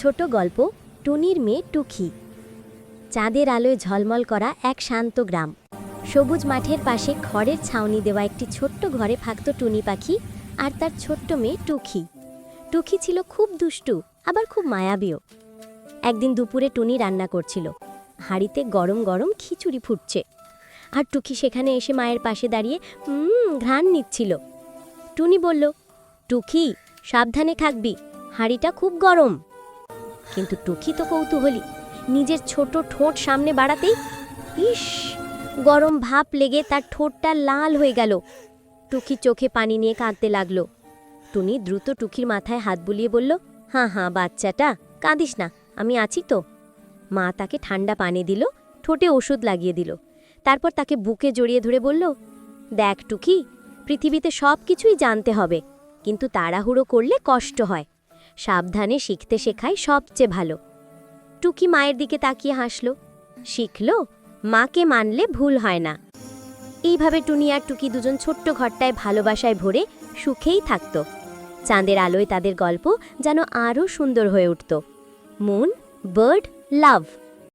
ছোট গল্প টুনির মেয়ে টুকি। চাঁদের আলোয় ঝলমল করা এক শান্ত গ্রাম। সবুজ মাঠের পাশে খড়ের ছাউনি দেওয়া একটি ছোট্ট ঘরে থাকত টুনি পাখি আর তার ছোট্ট মেয়ে টুকি। টুকি ছিল খুব দুষ্টু, আবার খুব মায়াবীও। একদিন দুপুরে টুনি রান্না করছিল। হাঁড়িতে গরম গরম খিচুড়ি ফুটছে, আর টুকি সেখানে এসে মায়ের পাশে দাঁড়িয়ে ঘ্রাণ নিচ্ছিল। টুনি বলল, টুকি সাবধানে থাকবি, হাঁড়িটা খুব গরম। কিন্তু টুকি তো কৌতূহলী, নিজের ছোট ঠোঁট সামনে বাড়াতেই ইস, গরম ভাপ লেগে তার ঠোঁটটা লাল হয়ে গেল। টুকি চোখে পানি নিয়ে কাঁদতে লাগলো। টুনি দ্রুত টুকির মাথায় হাত বুলিয়ে বলল, হ্যাঁ হ্যাঁ বাচ্চাটা, কাঁদিস না, আমি আছি তো। মা তাকে ঠান্ডা পানি দিল, ঠোঁটে ওষুধ লাগিয়ে দিল। তারপর তাকে বুকে জড়িয়ে ধরে বলল, দেখ টুকি, পৃথিবীতে সব কিছুই জানতে হবে, কিন্তু তাড়াহুড়ো করলে কষ্ট হয়। সাবধানে শিখতে শেখাই সবচেয়ে ভালো। টুকি মায়ের দিকে তাকিয়ে হাসল, শিখল মাকে মানলে ভুল হয় না। এইভাবে টুনি আর টুকি দুজন ছোট্ট ঘরটায় ভালোবাসায় ভরে সুখেই থাকত। চাঁদের আলোয় তাদের গল্প যেন আরও সুন্দর হয়ে উঠত। মুন, বার্ড, লাভ।